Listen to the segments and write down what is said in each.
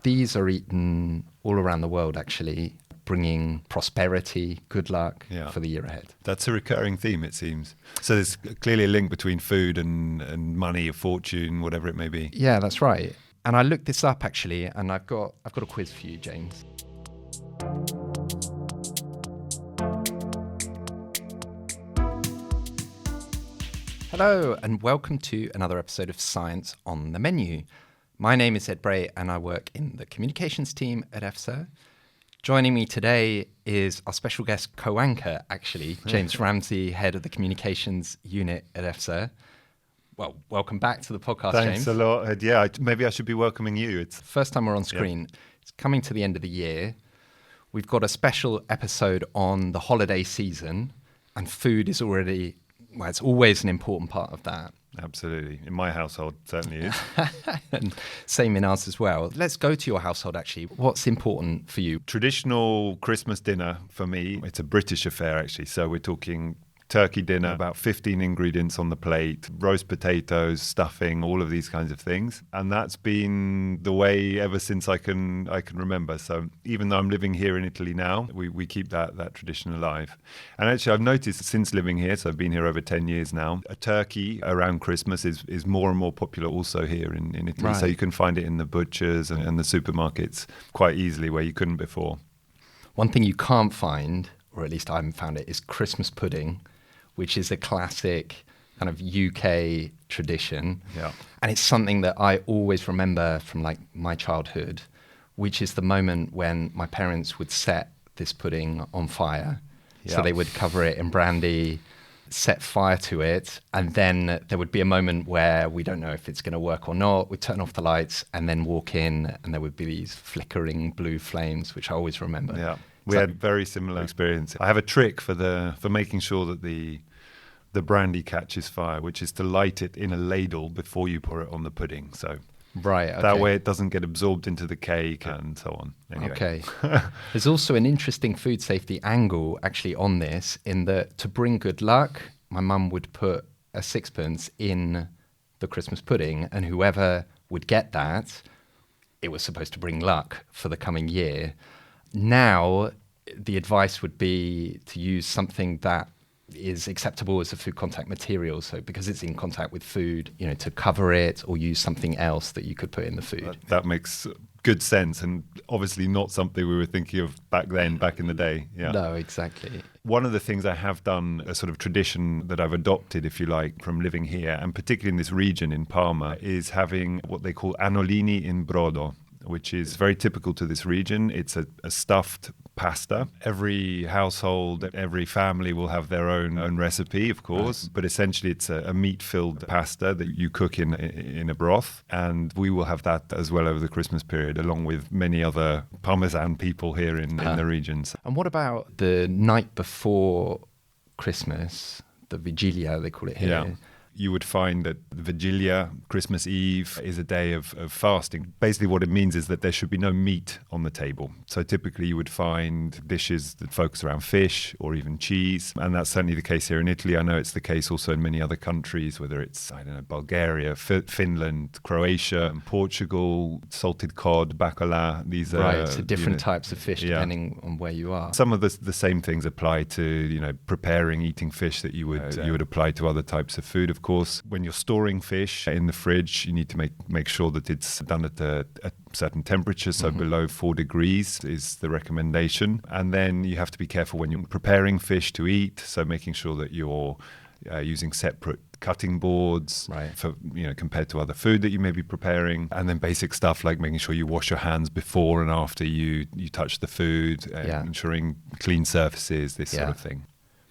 These are eaten all around the world, actually, bringing prosperity, good luck for the year ahead. That's a recurring theme, it seems. So there's clearly a link between food and money, or fortune, whatever it may be. Yeah, that's right. And I looked this up, actually, and I've got a quiz for you, James. Hello, and welcome to another episode of Science on the Menu. My name is Ed Bray, and I work in the communications team at EFSA. Joining me today is our special guest co-anchor, actually, James Ramsey, head of the communications unit at EFSA. Well, welcome back to the podcast, Thanks James. a lot, Ed. Yeah, maybe I should be welcoming you. It's first time we're on screen. Yep. It's coming to the end of the year. We've got a special episode on the holiday season, and food is already, well, it's always an important part of that. Absolutely. In my household, certainly is. And same in ours as well. Let's go to your household, actually. What's important for you? Traditional Christmas dinner, for me, it's a British affair, actually. So we're talking turkey dinner, about 15 ingredients on the plate, roast potatoes, stuffing, all of these kinds of things. And that's been the way ever since I can remember. So even though I'm living here in Italy now, we keep that tradition alive. And actually, I've noticed since living here, so I've been here over 10 years now, a turkey around Christmas is more and more popular also here in Italy. Right. So you can find it in the butchers and the supermarkets quite easily where you couldn't before. One thing you can't find, or at least I haven't found it, is Christmas pudding, which is a classic kind of UK tradition. Yeah. And it's something that I always remember from like my childhood, which is the moment when my parents would set this pudding on fire. Yeah. So they would cover it in brandy, set fire to it, and then there would be a moment where we don't know if it's going to work or not. We'd turn off the lights and then walk in, and there would be these flickering blue flames, which I always remember. Yeah. We had very similar experience. I have a trick for making sure that the brandy catches fire, which is to light it in a ladle before you pour it on the pudding. So right, okay. That way it doesn't get absorbed into the cake and so on. Anyway. Okay. There's also an interesting food safety angle actually on this, in that to bring good luck, my mum would put a sixpence in the Christmas pudding, and whoever would get that, it was supposed to bring luck for the coming year. Now, the advice would be to use something that is acceptable as a food contact material. So because it's in contact with food, to cover it, or use something else that you could put in the food. That makes good sense, and obviously not something we were thinking of back in the day. Yeah. No, exactly. One of the things I have done, a sort of tradition that I've adopted, if you like, from living here, and particularly in this region in Parma, is having what they call annolini in brodo, which is very typical to this region. It's a stuffed pasta. Every household, every family will have their own recipe, of course, but essentially it's a meat-filled pasta that you cook in a broth, and we will have that as well over the Christmas period, along with many other Parmesan people here in the regions. And what about the night before Christmas, the Vigilia, they call it here? Yeah. You would find that Vigilia, Christmas Eve, is a day of fasting. Basically what it means is that there should be no meat on the table. So typically you would find dishes that focus around fish or even cheese. And that's certainly the case here in Italy. I know it's the case also in many other countries, whether it's, Bulgaria, Finland, Croatia, Portugal, salted cod, bacala. These are... so different types of fish depending on where you are. Some of the same things apply to, preparing, eating fish that you would apply to other types of food. Of course, when you're storing fish in the fridge, you need to make sure that it's done at a certain temperature, so below 4 degrees is the recommendation. And then you have to be careful when you're preparing fish to eat, so making sure that you're using separate cutting boards for compared to other food that you may be preparing, and then basic stuff like making sure you wash your hands before and after you touch the food, ensuring clean surfaces, this sort of thing.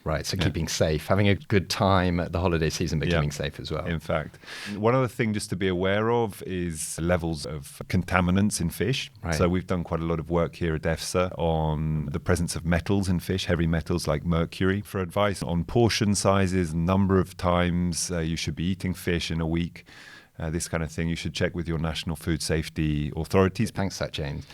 Right, so keeping safe, having a good time at the holiday season, but keeping safe as well. In fact, one other thing just to be aware of is levels of contaminants in fish. Right. So we've done quite a lot of work here at EFSA on the presence of metals in fish, heavy metals like mercury. For advice on portion sizes, number of times you should be eating fish in a week, this kind of thing, you should check with your national food safety authorities. Thanks for that, James.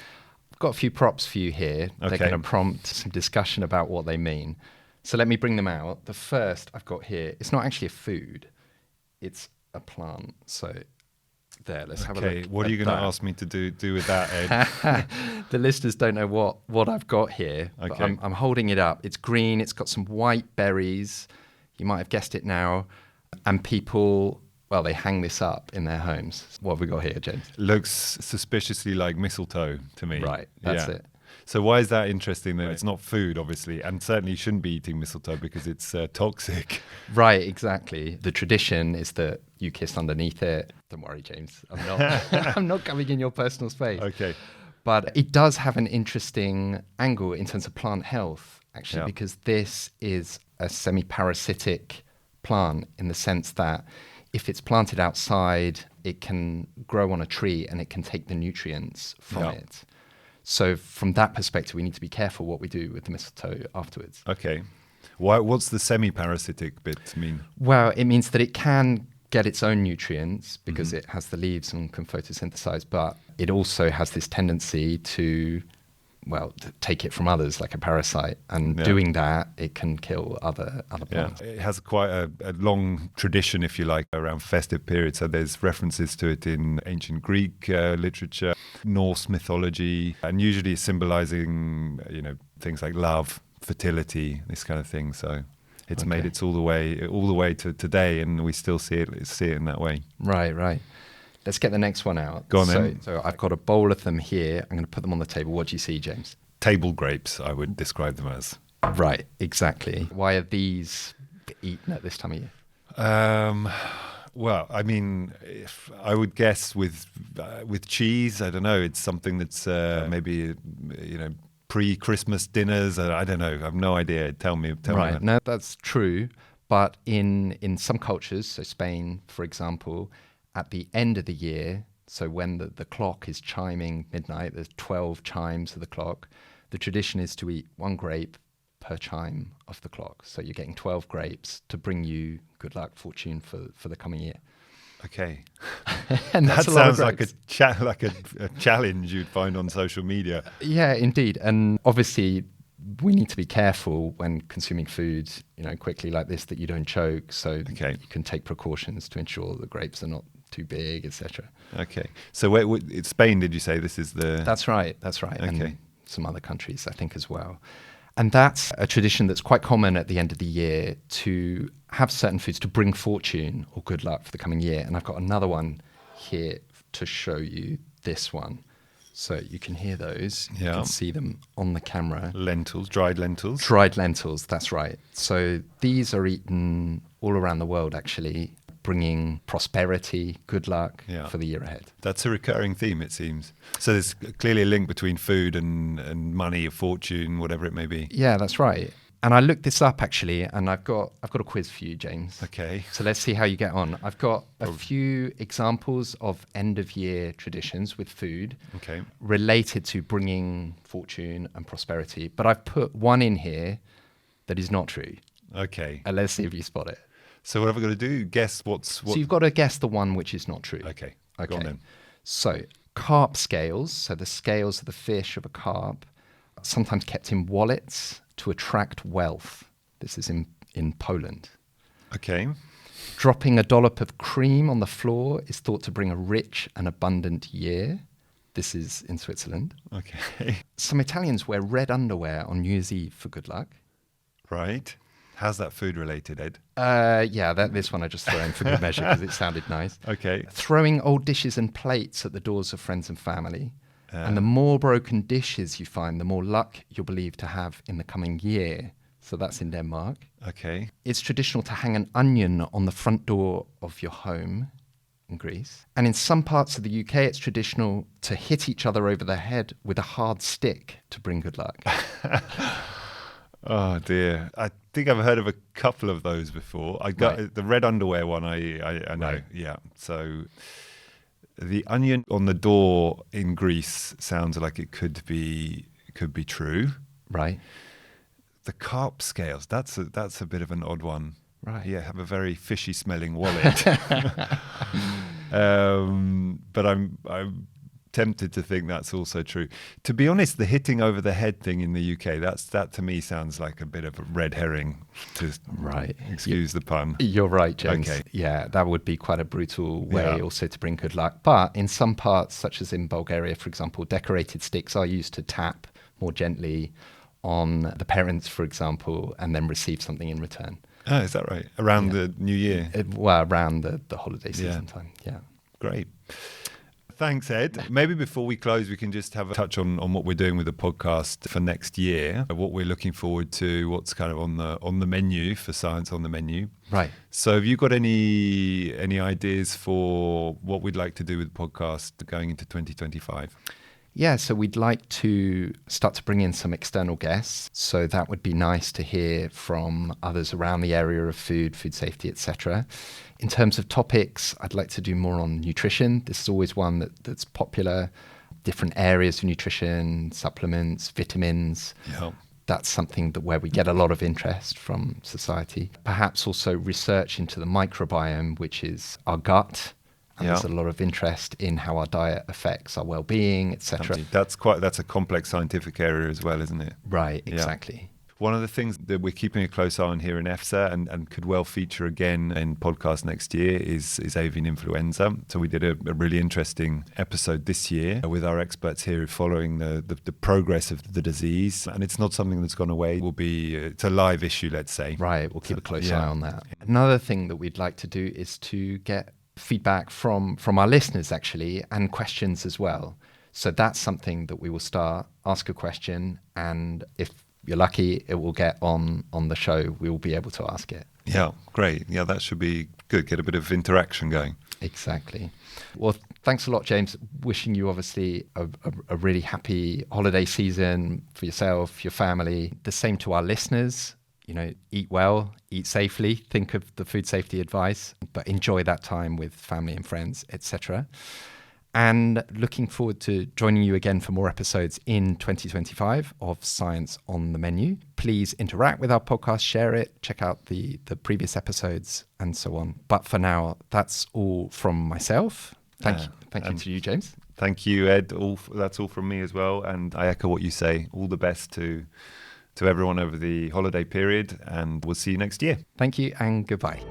I've got a few props for you here. They're going to prompt some discussion about what they mean. So let me bring them out. The first I've got here, it's not actually a food, it's a plant. So There, let's have a Okay, look. what are you going to ask me to do with that, Ed? The listeners don't know what I've got here. Okay. But I'm holding it up. It's green. It's got some white berries. You might have guessed it now. And people, well, they hang this up in their homes. What have we got here, James? Looks suspiciously like mistletoe to me. Right, that's it. So why is that interesting then? It's not food, obviously, and certainly you shouldn't be eating mistletoe because it's toxic. Right, exactly. The tradition is that you kiss underneath it. Don't worry, James. I'm not I'm not coming in your personal space. Okay. But it does have an interesting angle in terms of plant health, actually, because this is a semi-parasitic plant in the sense that if it's planted outside, it can grow on a tree and it can take the nutrients from it. So from that perspective, we need to be careful what we do with the mistletoe afterwards. Okay. What's the semi-parasitic bit mean? Well, it means that it can get its own nutrients because it has the leaves and can photosynthesize, but it also has this tendency to take it from others like a parasite. And doing that, it can kill other plants. It has quite a long tradition, if you like, around festive period. So there's references to it in ancient Greek literature, Norse mythology, and usually symbolizing, things like love, fertility, this kind of thing. So it's made it all the way to today, and we still see it in that way. Right. Let's get the next one out. Go on then. So I've got a bowl of them here. I'm going to put them on the table. What do you see, James? Table grapes, I would describe them as. Right, exactly. Why are these eaten at this time of year? Well, I mean, if I would guess with cheese, I don't know. It's something that's maybe pre-Christmas dinners. I don't know. I have no idea. Tell me. Right. No, that's true. But in some cultures, so Spain, for example, at the end of the year, so when the clock is chiming midnight, there's 12 chimes of the clock, the tradition is to eat one grape per chime of the clock. So you're getting 12 grapes to bring you good luck, fortune for the coming year. Okay. And that sounds like a challenge you'd find on social media. Yeah, indeed. And obviously, we need to be careful when consuming food, quickly like this, that you don't choke. So you can take precautions to ensure the grapes are not too big, etc. Okay. So it's Spain, did you say? This is the... That's right. Okay. And some other countries, I think, as well. And that's a tradition that's quite common at the end of the year to have certain foods to bring fortune or good luck for the coming year. And I've got another one here to show you, this one. So you can hear those. You can see them on the camera. Lentils, dried lentils. Dried lentils, that's right. So these are eaten all around the world, actually, bringing prosperity, good luck for the year ahead. That's a recurring theme, it seems. So there's clearly a link between food and money, or fortune, whatever it may be. Yeah, that's right. And I looked this up, actually, and I've got a quiz for you, James. Okay. So let's see how you get on. I've got a few examples of end-of-year traditions with food related to bringing fortune and prosperity. But I've put one in here that is not true. Okay. And let's see if you spot it. So what have I got to do? Guess what? So you've got to guess the one which is not true. Okay. Go on then. So carp scales, so the scales of the fish of a carp, sometimes kept in wallets to attract wealth. This is in Poland. Okay. Dropping a dollop of cream on the floor is thought to bring a rich and abundant year. This is in Switzerland. Okay. Some Italians wear red underwear on New Year's Eve for good luck. Right. How's that food related, Ed? This one I just threw in for good measure because it sounded nice. Okay. Throwing old dishes and plates at the doors of friends and family. And the more broken dishes you find, the more luck you're believed to have in the coming year. So that's in Denmark. Okay. It's traditional to hang an onion on the front door of your home in Greece. And in some parts of the UK, it's traditional to hit each other over the head with a hard stick to bring good luck. Oh dear. I think I've heard of a couple of those before. I got the red underwear one, I know. Right. Yeah. So the onion on the door in Greece sounds like it could be true. Right. The carp scales, that's a bit of an odd one. Right. Yeah, have a very fishy smelling wallet. But I'm tempted to think that's also true. To be honest, the hitting over the head thing in the UK, that to me sounds like a bit of a red herring, to excuse the pun. You're right, James. Okay. Yeah, that would be quite a brutal way also to bring good luck. But in some parts, such as in Bulgaria, for example, decorated sticks are used to tap more gently on the parents, for example, and then receive something in return. Oh, is that right? Around the New Year? Around the holiday season time, yeah. Great. Thanks, Ed. Maybe before we close, we can just have a touch on what we're doing with the podcast for next year, what we're looking forward to, what's kind of on the menu for Science on the Menu. Right. So have you got any ideas for what we'd like to do with the podcast going into 2025? Yeah, so we'd like to start to bring in some external guests. So that would be nice to hear from others around the area of food safety, etc. In terms of topics, I'd like to do more on nutrition. This is always one that's popular. Different areas of nutrition, supplements, vitamins. Yeah. That's something where we get a lot of interest from society. Perhaps also research into the microbiome, which is our gut. And there's a lot of interest in how our diet affects our well-being, etc. That's a complex scientific area as well, isn't it? Right, exactly. Yeah. One of the things that we're keeping a close eye on here in EFSA and could well feature again in podcast next year is avian influenza. So we did a really interesting episode this year with our experts here following the progress of the disease. And it's not something that's gone away. It's a live issue, let's say. Right, we'll keep a close eye on that. Another thing that we'd like to do is to get feedback from our listeners, actually, and questions as well. So that's something that we will start. Ask a question, and if you're lucky, it will get on the show. We will be able to ask it. Yeah, great. Yeah, that should be good. Get a bit of interaction going. Exactly. Well, thanks a lot, James. Wishing you obviously a really happy holiday season for yourself, your family. The same to our listeners. Eat well, eat safely, think of the food safety advice, but enjoy that time with family and friends, etc. And looking forward to joining you again for more episodes in 2025 of Science on the Menu. Please interact with our podcast, share it, check out the previous episodes and so on. But for now, that's all from myself. Thank you to you, James. Thank you, Ed. That's all from me as well. And I echo what you say. All the best to everyone over the holiday period, and we'll see you next year. Thank you and goodbye.